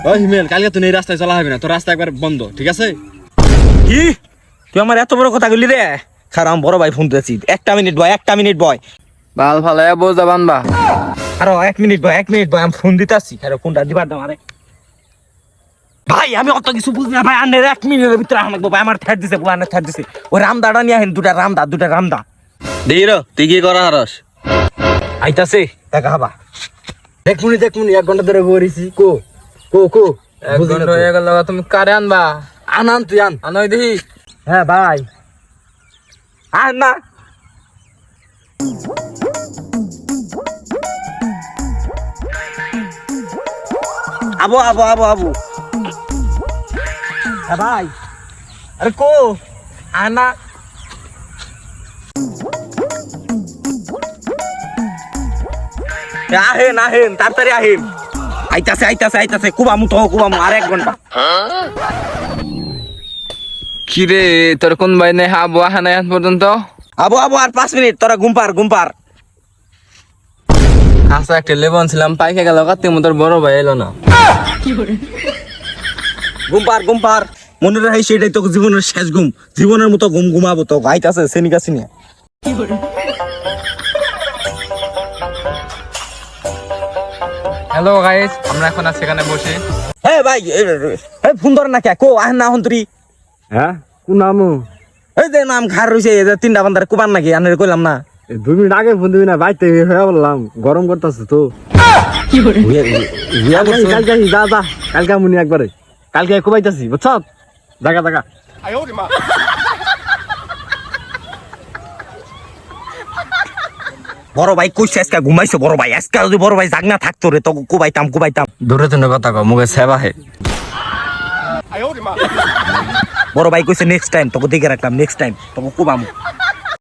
ওই হিমেল, কালকে তুই এই রাস্তায় চলা হবে না, তোর রাস্তা একবার বন্ধ, ঠিক আছে? কি তুই আমার এত বড় কথা বললি রে? খারাপ বড় ভাই ফোন দিয়েছি, 1 মিনিট বয়। বাল ফালায় বোঝা বানবা। আরো 1 মিনিট বয়, আমি ফোন দিতেছি। আরে ফোনটা দিবার দাও আরে। ভাই আমি অত কিছু বুঝি না ভাই, আনের 1 মিনিটের ভিতরে আমাকে ভাই আমার থ্যাট দিছে, বুয়ানের থ্যাট দিছে। ওই রামদাটা নিয়ে আহেন, দুটা রামদা দেই রে, তুই কি করা হারস? আইতাছে দেখা হবা। দেখ মুনি 1 ঘন্টা ধরে বইরিছি। কো 1 ঘন্টা হয়ে গেল, তুমি কারে আনবা? আনান তুই আন। আনোই দেখি। হ্যাঁ ভাই আহেন না। আবু হ্যাঁ ভাই, আরে কো আনা আহেন তাড়াতাড়ি আহেন। আইতাছে কুবামু আর 1 ঘন্টা। কিরে তোর কোন ভাই নাই হাবু আহা নাই আজ পর্যন্ত? আবু আর 5 মিনিট, তোরা ঘুমপার। আচ্ছা একটা লেবন ছিলাম, পাইকে গেল কাতে তোর বড় ভাই এলো না। ঘুমপার মনে রাখি, সেটাই তো জীবনের শেষ ঘুম। জীবনের মতো ঘুমাবো তো। আইতাছে সেনিকা সিনিয়া। হ্যালো গাইস, আমরা এখন আছি এখানে বসে। হ্যাঁ ভাই ফোন ধরে না কে? কো আহেন না হন তুই? হ্যাঁ, কোন নামু? এই যে নাম খার রইছে, এই যে 3টা বান্দার কুবান নাকি আনের কইলাম না। 2 মিনিট আগে ফোন দিবি না, বাইতে হয়ে বললাম, গরম করতেছে তো। কালকে আসি, যা কালকে মুনি একবারে, কালকে কুবাইতাছি, বুঝছ? জাগা বড় ভাই কইছে আজকে ঘুমাইছে। বড় ভাই আজকে যদি বড় ভাই জাগনা থাকতো রে, তো কুবাইতাম। দূরে তুমি কথা কও, মুখে সেবা হে। বড় ভাই কইছে নেক্সট টাইম তোকে দেখে রাখলাম, নেক্সট টাইম তোকে কুবামু।